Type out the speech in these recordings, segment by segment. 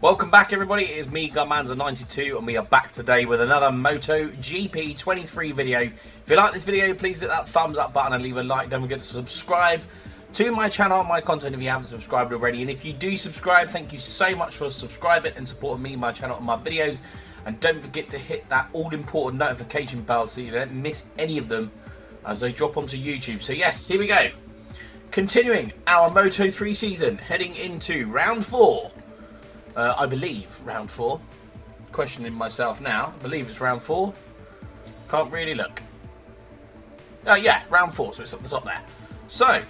Welcome back, everybody. It is me, Gunmanza92, and we are back today with another MotoGP 23 video. If you like this video, please hit that thumbs up button and leave a like. Don't forget to subscribe to my channel and my content if you haven't subscribed already. And if you do subscribe, thank you so much for subscribing and supporting me, my channel, and my videos. And don't forget to hit that all-important notification bell so you don't miss any of them as they drop onto YouTube. So yes, here we go. Continuing our Moto3 season, heading into round 4. I believe round 4. Questioning myself now. I believe it's round 4. Can't really look. Yeah, round 4, so it's up the top there. So,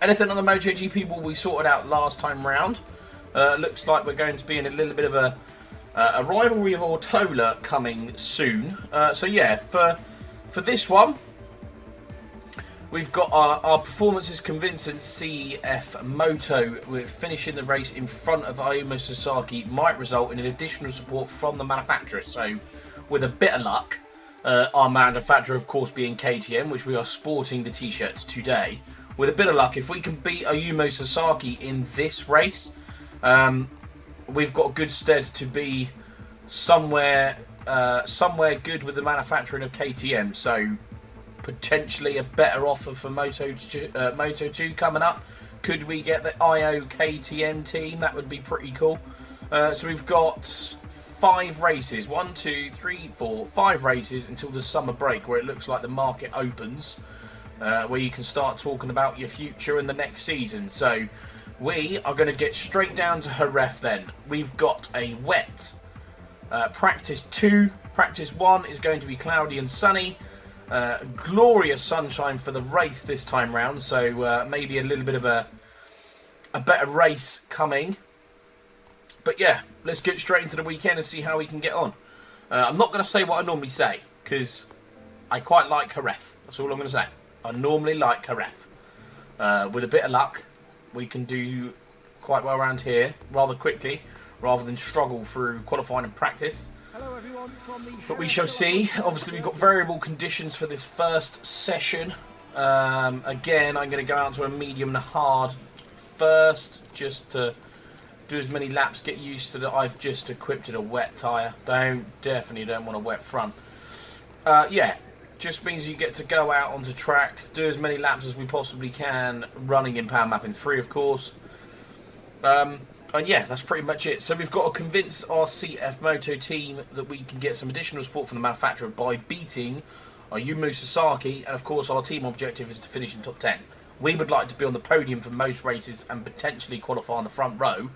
anything on the MotoGP will be sorted out last time round. Looks like we're going to be in a little bit of a rivalry of Ortola coming soon. So yeah, for this one, we've got our performances convincing CFMOTO with finishing the race in front of Ayumu Sasaki might result in an additional support from the manufacturer. So, with a bit of luck, our manufacturer, of course, being KTM, which we are sporting the t-shirts today. With a bit of luck, if we can beat Ayumu Sasaki in this race, we've got good stead to be somewhere good with the manufacturing of KTM. So, potentially a better offer for Moto 2 coming up. Could we get the IO KTM team? That would be pretty cool. So we've got 5 races. 1, 2, 3, 4, 5 races until the summer break, where it looks like the market opens, where you can start talking about your future in the next season. So we are going to get straight down to Jerez then. We've got a wet practice 2. Practice 1 is going to be cloudy and sunny. Glorious sunshine for the race this time round, so maybe a little bit of a better race coming. But yeah, let's get straight into the weekend and see how we can get on. I'm not going to say what I normally say, because I quite like Jerez. That's all I'm going to say. I normally like Jerez. With a bit of luck, we can do quite well around here rather quickly, rather than struggle through qualifying and practice. But we shall see. Obviously, we've got variable conditions for this first session. Again, I'm going to go out to a medium and a hard first, just to do as many laps, get used to that. I've just equipped it a wet tyre. Definitely don't want a wet front. Yeah, just means you get to go out onto track, do as many laps as we possibly can, running in Power Mapping 3, of course. And yeah, that's pretty much it. So we've got to convince our CFMOTO team that we can get some additional support from the manufacturer by beating Ayumu Sasaki. And of course, our team objective is to finish in top 10. We would like to be on the podium for most races and potentially qualify on the front row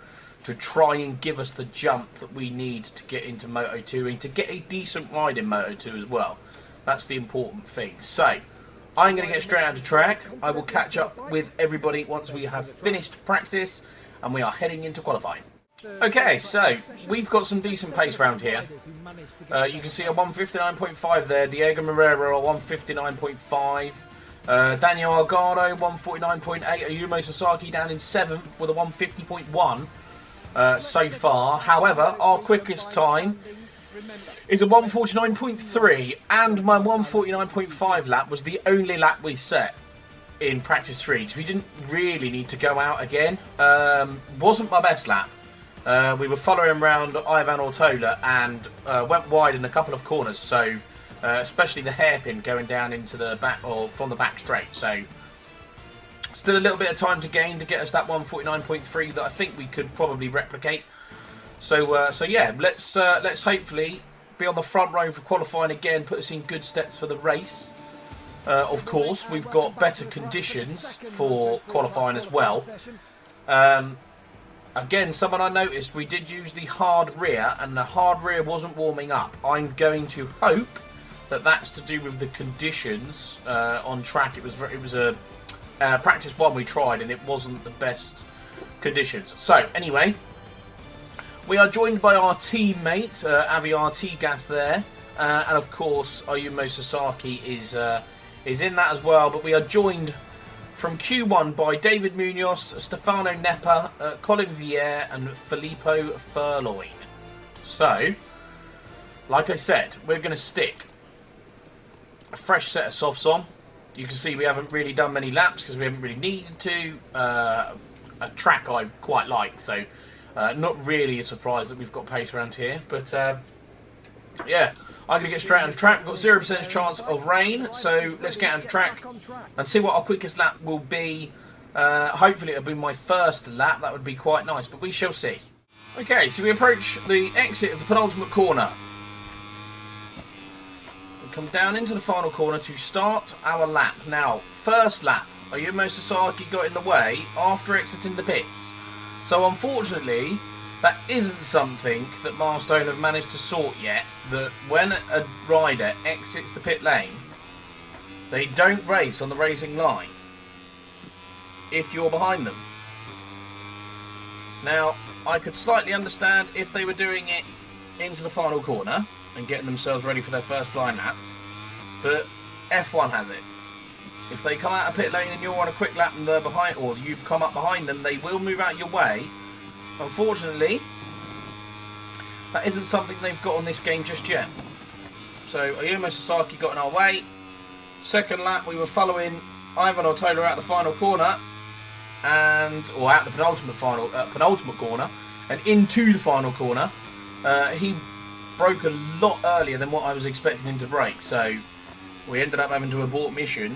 to try and give us the jump that we need to get into Moto 2 and to get a decent ride in Moto 2 as well. That's the important thing. So, I'm going to get straight out to track. I will catch up with everybody once we have finished practice and we are heading into qualifying. Okay, so we've got some decent pace round here. You can see a 159.5 there, Diego Moreira a 159.5, Daniel Algado 149.8, Ayumu Sasaki down in 7th with a 150.1 so far. However, our quickest time is a 149.3, and my 149.5 lap was the only lap we set in practice 3, so we didn't really need to go out again. Wasn't my best lap. We were following around Ivan Ortola and went wide in a couple of corners, so especially the hairpin going down into the back, or from the back straight. So still a little bit of time to gain to get us that 149.3 that I think we could probably replicate. So yeah, let's hopefully be on the front row for qualifying again, put us in good steps for the race. Of course, we've got better conditions for qualifying as well. Again, someone I noticed, we did use the hard rear, and the hard rear wasn't warming up. I'm going to hope that that's to do with the conditions on track. It was a practice 1 we tried, and it wasn't the best conditions. So, anyway, we are joined by our teammate, Avi Artigas there, and of course, Ayumu Sasaki is in that as well, but we are joined from Q1 by David Munoz, Stefano Neppa, Colin Vieira and Filippo Furloin. So, like I said, we're going to stick a fresh set of softs on. You can see we haven't really done many laps because we haven't really needed to. A track I quite like, so Not really a surprise that we've got pace around here, but yeah, I'm going to get straight onto track. We've got 0% chance of rain, so let's get onto track and see what our quickest lap will be. Hopefully it'll be my first lap. That would be quite nice, but we shall see. Okay, so we approach the exit of the penultimate corner. We come down into the final corner to start our lap. Now, first lap, Ayumu Sasaki got in the way after exiting the pits. So unfortunately, that isn't something that Milestone have managed to sort yet, that when a rider exits the pit lane, they don't race on the racing line if you're behind them. Now, I could slightly understand if they were doing it into the final corner and getting themselves ready for their first flying lap, but F1 has it. If they come out of pit lane and you're on a quick lap and they're behind, or you come up behind them, they will move out your way. Unfortunately, that isn't something they've got on this game just yet. So Ayumu Sasaki got in our way. Second lap, we were following Ivan Ortola out the final corner, or out the penultimate corner, and into the final corner. He broke a lot earlier than what I was expecting him to break, so we ended up having to abort mission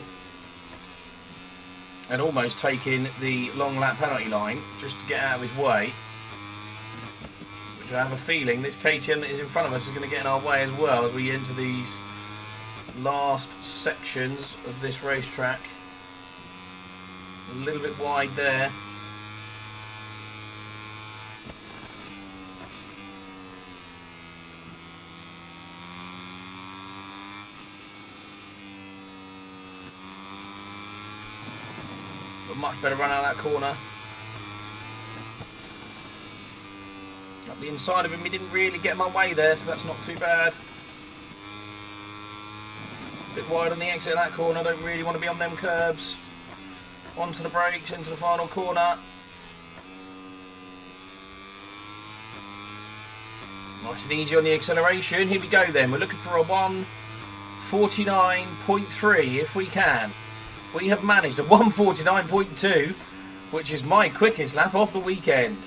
and almost taking the long lap penalty line just to get out of his way. Which I have a feeling this KTM that is in front of us is going to get in our way as well as we enter these last sections of this racetrack. A little bit wide there. But much better run out of that corner. Up the inside of him, he didn't really get my way there, so that's not too bad. A bit wide on the exit of that corner, don't really want to be on them curbs. Onto the brakes, into the final corner. Nice and easy on the acceleration. Here we go then. We're looking for a 1:49.3 if we can. We have managed a 1:49.2, which is my quickest lap of the weekend.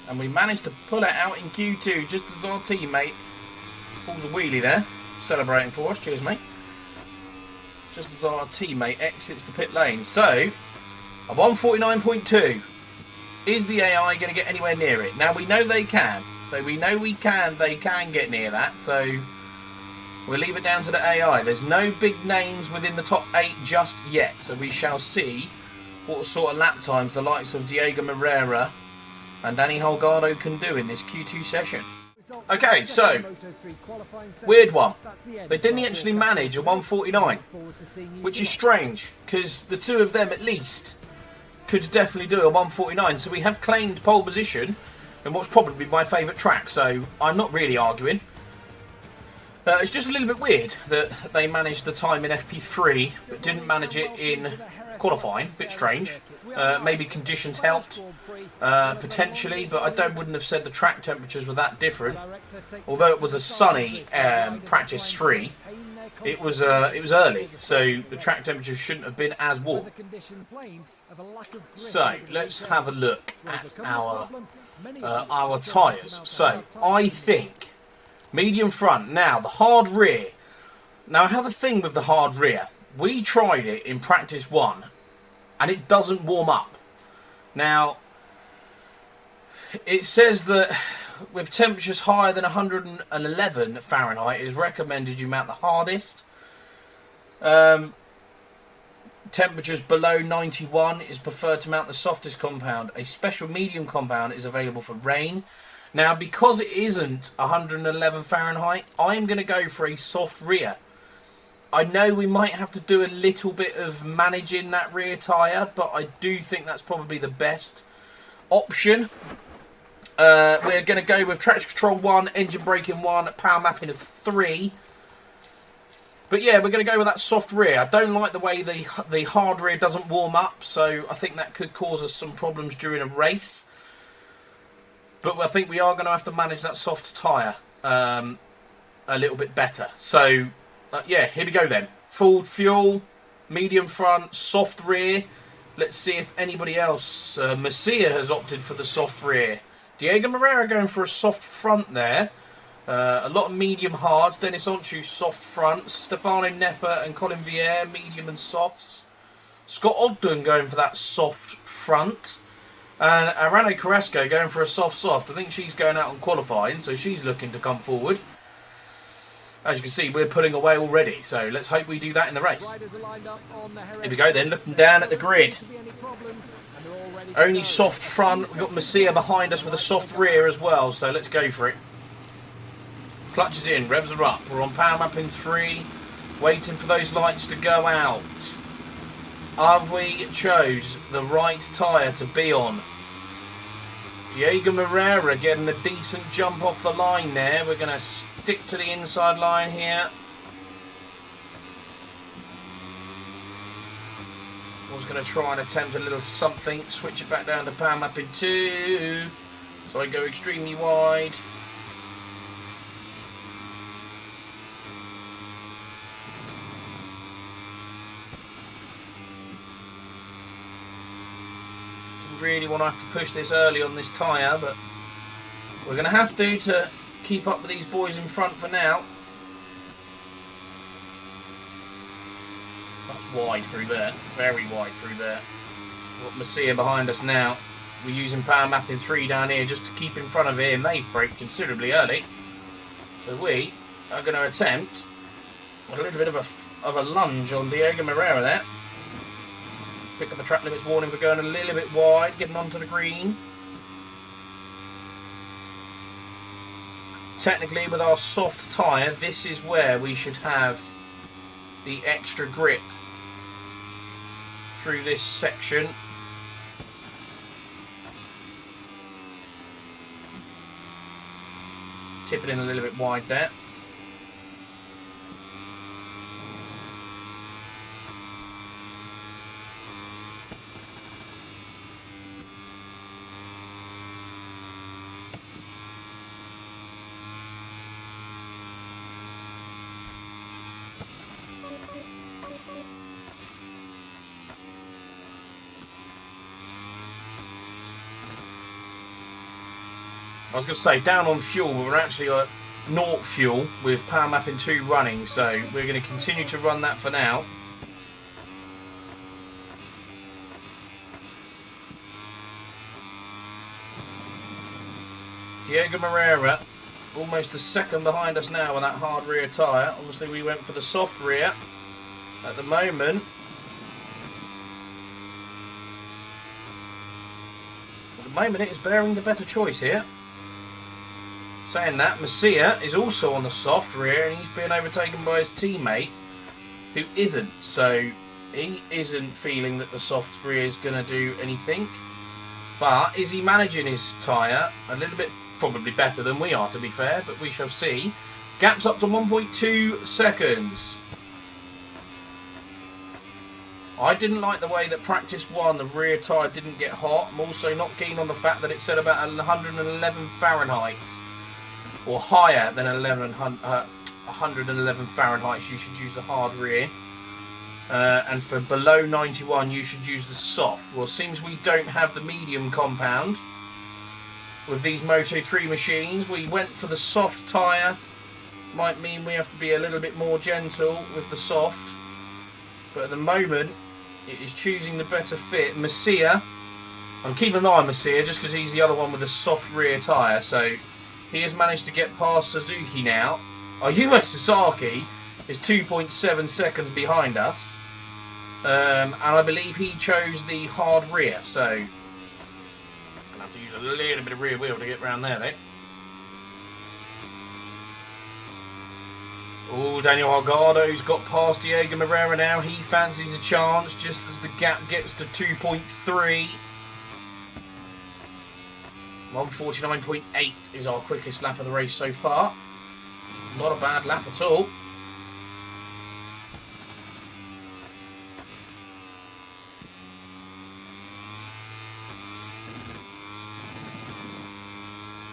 And we managed to pull it out in Q2 just as our teammate pulls a wheelie there. Celebrating for us. Cheers, mate. Just as our teammate exits the pit lane. So, a 1:49.2. Is the AI going to get anywhere near it? Now, we know they can. They can get near that. So, we'll leave it down to the AI. There's no big names within the top 8 just yet. So, we shall see what sort of lap times the likes of Diego Moreira and Danny Holgado can do in this Q2 session. Okay, so, weird one. They didn't actually manage a 1:49, which is strange, because the two of them at least could definitely do a 1:49. So we have claimed pole position in what's probably my favourite track, so I'm not really arguing. It's just a little bit weird that they managed the time in FP3, but didn't manage it in qualifying. A bit strange. Maybe conditions helped, potentially, but I wouldn't have said the track temperatures were that different. Although it was a sunny practice 3, it was early, so the track temperatures shouldn't have been as warm. So let's have a look at our tyres. So I think medium front. Now the hard rear. Now I have a thing with the hard rear. We tried it in practice 1. And it doesn't warm up. Now, it says that with temperatures higher than 111 Fahrenheit, it is recommended you mount the hardest. Temperatures below 91 is preferred to mount the softest compound. A special medium compound is available for rain. Now, because it isn't 111 Fahrenheit, I'm going to go for a soft rear. I know we might have to do a little bit of managing that rear tyre, but I do think that's probably the best option. We're going to go with traction control 1, engine braking 1, power mapping of 3. But yeah, we're going to go with that soft rear. I don't like the way the hard rear doesn't warm up, so I think that could cause us some problems during a race. But I think we are going to have to manage that soft tyre a little bit better. So yeah, here we go then. Full fuel, medium front, soft rear. Let's see if anybody else, Masia has opted for the soft rear. Diego Moreira going for a soft front there. A lot of medium hards. Dennis Onchu, soft fronts. Stefano Nepper and Colin Vieira, medium and softs. Scott Ogden going for that soft front. And Arano Carrasco going for a soft. I think she's going out on qualifying, so she's looking to come forward. As you can see, we're pulling away already, so let's hope we do that in the race. Here we go then, looking down at the grid. Only soft front. We've got Messia behind us with a soft rear as well, so let's go for it. Clutches in, revs are up. We're on power mapping 3, waiting for those lights to go out. Have we chose the right tyre to be on? Diego Moreira getting a decent jump off the line there. We're going to stick to the inside line here. I was going to try and attempt a little something. Switch it back down to power mapping 2. So I go extremely wide. Really want to have to push this early on this tyre, but we're going to have to keep up with these boys in front for now. That's wide through there, very wide through there. We've got Messia behind us now. We're using power mapping 3 down here just to keep in front of him. They've braked considerably early, so we are going to attempt a little bit of a lunge on Diego Moreira there. Pick up the track limits warning for going a little bit wide, getting onto the green. Technically, with our soft tyre, this is where we should have the extra grip through this section. Tip it in a little bit wide there. I was going to say down on fuel, but we're actually at naught fuel with power mapping 2 running, so we're going to continue to run that for now. Diego Moreira almost a second behind us now with that hard rear tyre. Obviously we went for the soft rear at the moment. At the moment it is bearing the better choice here. Saying that, Messia is also on the soft rear and he's being overtaken by his teammate who isn't. So he isn't feeling that the soft rear is going to do anything. But is he managing his tyre a little bit? Probably better than we are, to be fair, but we shall see. Gaps up to 1.2 seconds. I didn't like the way that practice 1, the rear tyre didn't get hot. I'm also not keen on the fact that it said about 111 Fahrenheit. Or higher than 111 Fahrenheit, you should use the hard rear. And for below 91, you should use the soft. Well, it seems we don't have the medium compound with these Moto 3 machines. We went for the soft tyre. Might mean we have to be a little bit more gentle with the soft. But at the moment, it is choosing the better fit. Messia, I'm keeping an eye on Messia just because he's the other one with the soft rear tyre. So he has managed to get past Suzuki now. Ayumu Sasaki is 2.7 seconds behind us. And I believe he chose the hard rear. So I'm going to have to use a little bit of rear wheel to get around there, mate. Oh, Daniel Holgado's got past Diego Moreira now. He fancies a chance just as the gap gets to 2.3. 1:49.8 is our quickest lap of the race so far. Not a bad lap at all.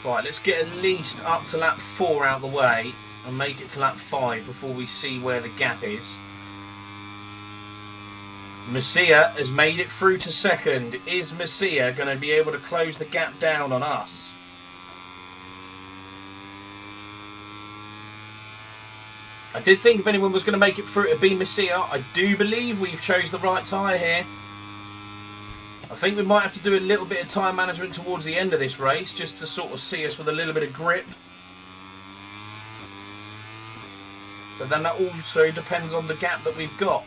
Right, let's get at least up to lap 4 out of the way and make it to lap 5 before we see where the gap is. Messia has made it through to second. Is Messia going to be able to close the gap down on us? I did think if anyone was going to make it through, it'd be Messia. I do believe we've chose the right tyre here. I think we might have to do a little bit of tyre management towards the end of this race, just to sort of see us with a little bit of grip. But then that also depends on the gap that we've got.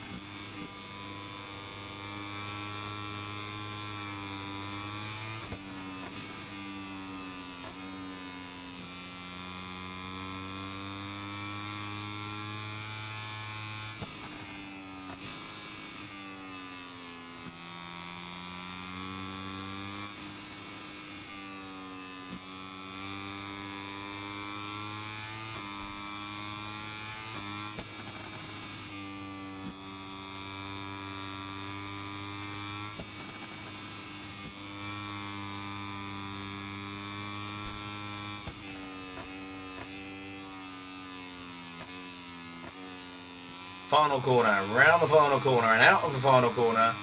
Final corner, round the final corner and out of the final corner.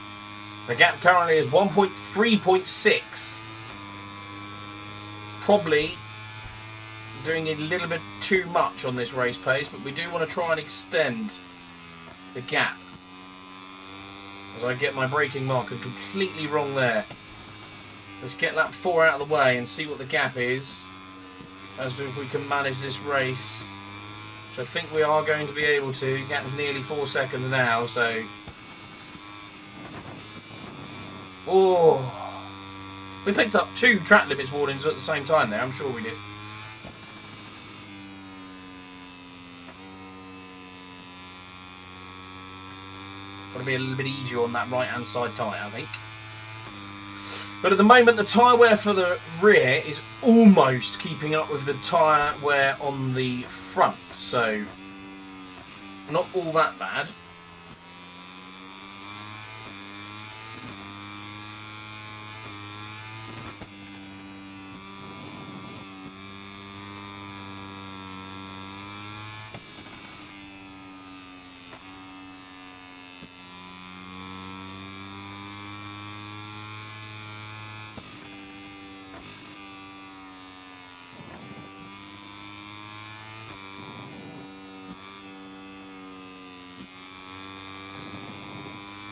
The gap currently is 3.6. Probably doing a little bit too much on this race pace, but we do want to try and extend the gap. As I get my braking marker completely wrong there. Let's get lap 4 out of the way and see what the gap is, as to if we can manage this race. I think we are going to be able to. Gap's nearly 4 seconds now, so... Oh! We picked up 2 track limits warnings at the same time there, I'm sure we did. Got to be a little bit easier on that right-hand side tyre, I think. But at the moment, the tyre wear for the rear is almost keeping up with the tyre wear on the front, so not all that bad.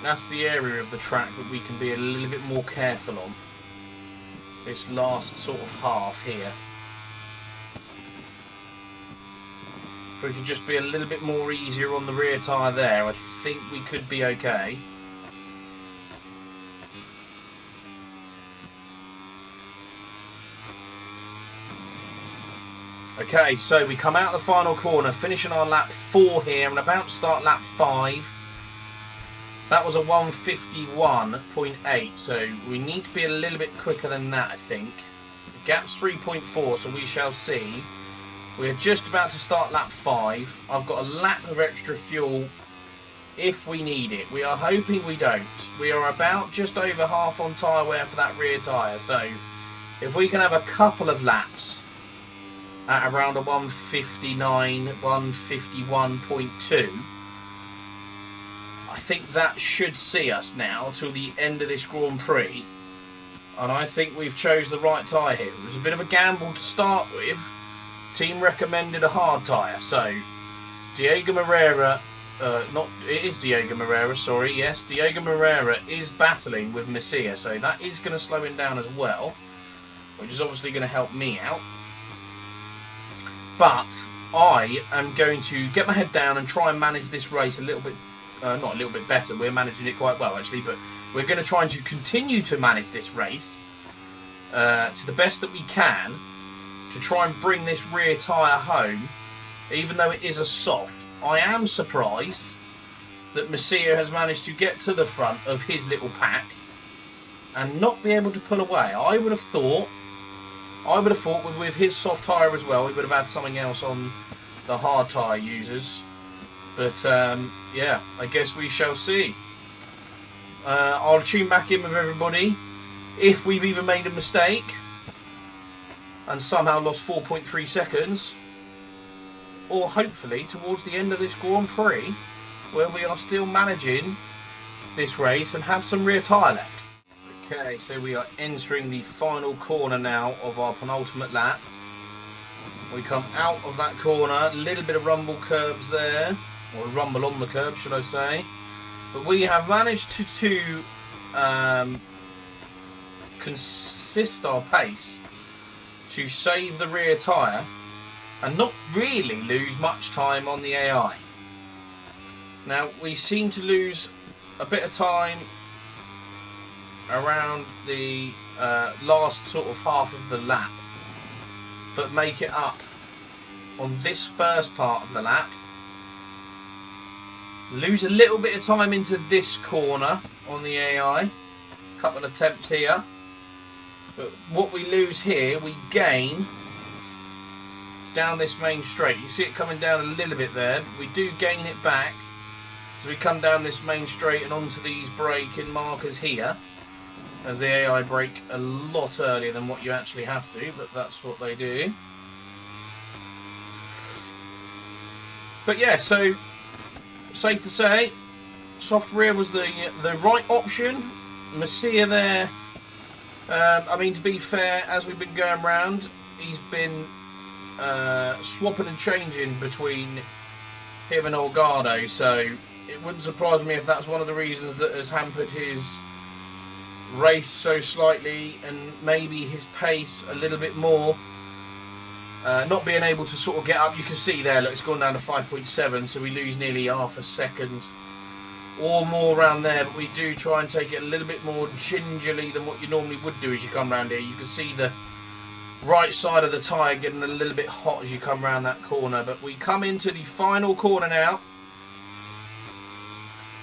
That's the area of the track that we can be a little bit more careful on. This last sort of half here. If we could just be a little bit more easier on the rear tyre there, I think we could be okay. Okay, so we come out of the final corner, finishing our lap 4 here, and about to start lap 5. That was a 151.8, so we need to be a little bit quicker than that, I think. The gap's 3.4, so we shall see. We're just about to start lap 5. I've got a lap of extra fuel if we need it. We are hoping we don't. We are about just over half on tyre wear for that rear tyre, so if we can have a couple of laps at around a 159, 151.2, I think that should see us now till the end of this Grand Prix, and I think we've chose the right tyre here. It was a bit of a gamble to start with. Team recommended a hard tyre, so Diego Moreira, it is Diego Moreira, sorry, yes, Diego Moreira is battling with Messia, so that is going to slow him down as well, which is obviously going to help me out. But I am going to get my head down and try and manage this race a little bit. Not a little bit better, we're managing it quite well actually, but we're going to try to continue to manage this race to the best that we can to try and bring this rear tyre home, even though it is a soft. I am surprised that Messia has managed to get to the front of his little pack and not be able to pull away. I would have thought with his soft tyre as well, we would have had something else on the hard tyre users. But, yeah, I guess we shall see. I'll tune back in with everybody if we've either made a mistake and somehow lost 4.3 seconds, or hopefully towards the end of this Grand Prix, where we are still managing this race and have some rear tyre left. Okay, so we are entering the final corner now of our penultimate lap. We come out of that corner, a little bit of rumble curbs there, or rumble on the curb, should I say. But we have managed to consist our pace to save the rear tyre and not really lose much time on the AI. Now, we seem to lose a bit of time around the last sort of half of the lap, but make it up on this first part of the lap. Lose a little bit of time into this corner on the AI. Couple of attempts here. But what we lose here, we gain down this main straight. You see it coming down a little bit there. But we do gain it back as we come down this main straight and onto these braking markers here. As the AI brake a lot earlier than what you actually have to, but that's what they do. But yeah, so safe to say, soft rear was the right option. Masia there, I mean, to be fair, as we've been going round, he's been swapping and changing between him and Olgado, so it wouldn't surprise me if that's one of the reasons that has hampered his race so slightly, and maybe his pace a little bit more. Not being able to sort of get up. You can see there, look, it's gone down to 5.7, so we lose nearly half a second or more around there, but we do try and take it a little bit more gingerly than what you normally would do as you come around here. You can see the right side of the tyre getting a little bit hot as you come around that corner, but we come into the final corner now.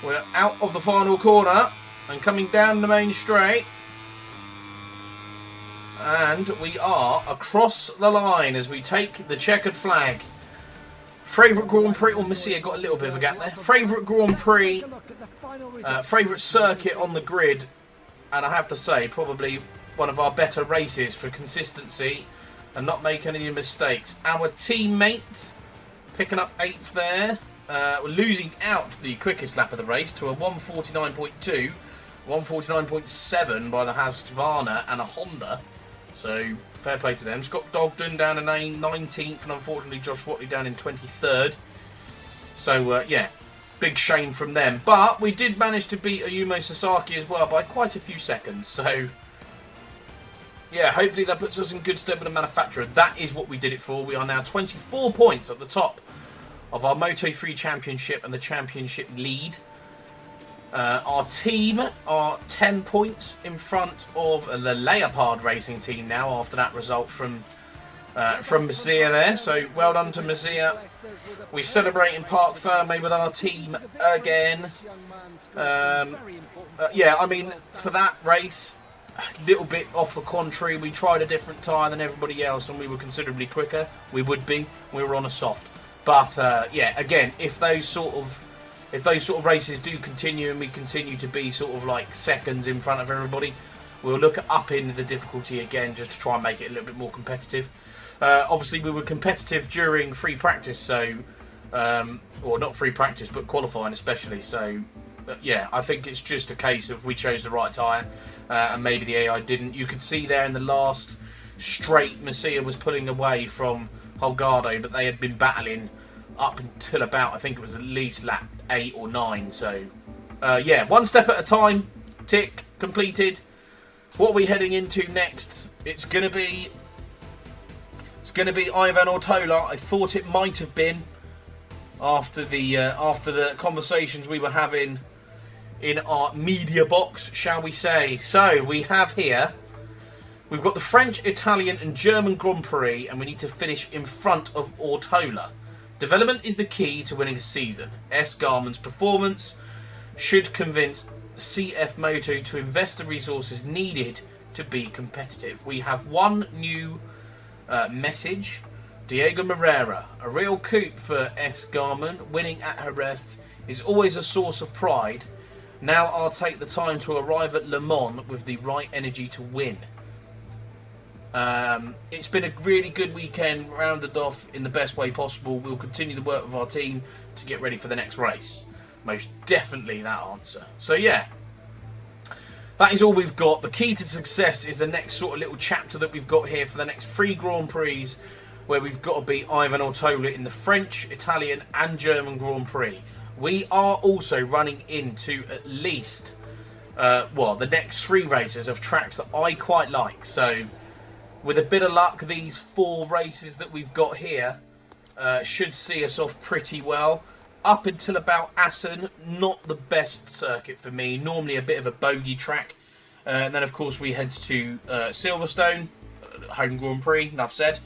We're out of the final corner and coming down the main straight, and we are across the line as we take the checkered flag. Favourite Grand Prix, or Masia got a little bit of a gap there. Favourite Grand Prix, favourite circuit on the grid, and I have to say, probably one of our better races for consistency and not making any mistakes. Our teammate picking up 8th there. We're losing out the quickest lap of the race to a 1:49.2, 1:49.7 by the Husqvarna and a Honda. So, fair play to them. Scott Dogden down in 19th, and unfortunately Josh Watley down in 23rd. So, yeah, big shame from them. But we did manage to beat Ayumu Sasaki as well by quite a few seconds. So, yeah, hopefully that puts us in good stead with the manufacturer. That is what we did it for. We are now 24 points at the top of our Moto3 Championship and the Championship lead. Our team are 10 points in front of the Leopard Racing team now after that result from Masia there. So well done to Masia. We celebrate in Parc Ferme with our team again. Yeah, I mean, for that race, a little bit off the contrary. We tried a different tyre than everybody else and we were considerably quicker. We would be. We were on a soft. But, yeah, again, if those sort of races do continue and we continue to be sort of like seconds in front of everybody, we'll look at upping the difficulty again just to try and make it a little bit more competitive. Obviously, we were competitive during free practice, so, or not free practice, but qualifying especially. So, yeah, I think it's just a case of we chose the right tyre and maybe the AI didn't. You could see there in the last straight, Masia was pulling away from Holgado, but they had been battling up until about, I think it was at least lap 8 or 9. So, yeah, one step at a time. Tick, completed. What are we heading into next? It's gonna be Ivan Ortola. I thought it might have been after the conversations we were having in our media box, shall we say. So we have here, we've got the French, Italian and German Grand Prix, and we need to finish in front of Ortola. Development is the key to winning a season. S. Garman's performance should convince CFMOTO to invest the resources needed to be competitive. We have one new message. Diego Moreira, a real coup for S. Garman. Winning at Jerez is always a source of pride. Now I'll take the time to arrive at Le Mans with the right energy to win. It's been a really good weekend, rounded off in the best way possible. We'll continue to work with our team to get ready for the next race. Most definitely that answer. So yeah, that is all we've got. The key to success is the next sort of little chapter that we've got here for the next 3 Grand Prix, where we've got to beat Ivan Ortola in the French, Italian and German Grand Prix. We are also running into at least, the next 3 races of tracks that I quite like. So with a bit of luck, these 4 races that we've got here should see us off pretty well. Up until about Assen, not the best circuit for me. Normally a bit of a bogey track. And then, of course, we head to Silverstone, home Grand Prix, enough said.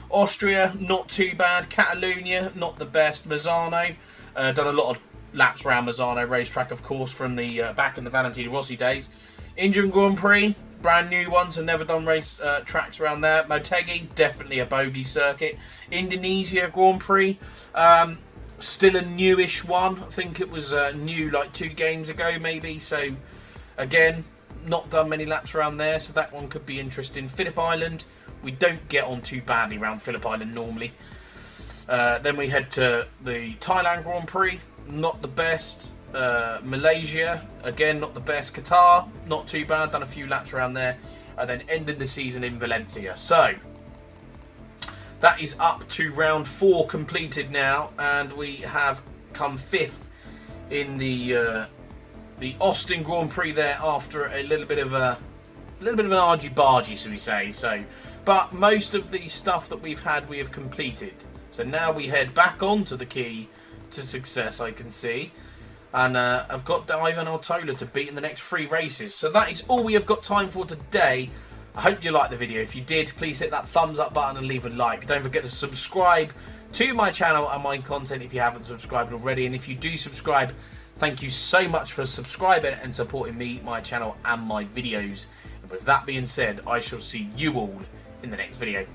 Austria, not too bad. Catalonia, not the best. Misano, done a lot of laps around Misano racetrack, of course, from the back in the Valentino Rossi days. Indian Grand Prix, brand new ones, and never done race tracks around there. Motegi, definitely a bogey circuit. Indonesia Grand Prix, still a newish one. I think it was new like 2 games ago, maybe. So, again, not done many laps around there, so that one could be interesting. Phillip Island, we don't get on too badly around Phillip Island normally. Then we head to the Thailand Grand Prix, not the best. Malaysia, again, not the best. Qatar, not too bad, done a few laps around there. And then ended the season in Valencia. So, that is up to round 4 completed now, and we have come 5th in the Austin Grand Prix there after a little bit of an argy-bargy, so we say. So, but most of the stuff that we've had, we have completed. So now we head back onto the key to success, I can see. And I've got Ivan Ortola to beat in the next 3 races. So that is all we have got time for today. I hope you liked the video. If you did, please hit that thumbs up button and leave a like. Don't forget to subscribe to my channel and my content if you haven't subscribed already. And if you do subscribe, thank you so much for subscribing and supporting me, my channel and my videos. And with that being said, I shall see you all in the next video.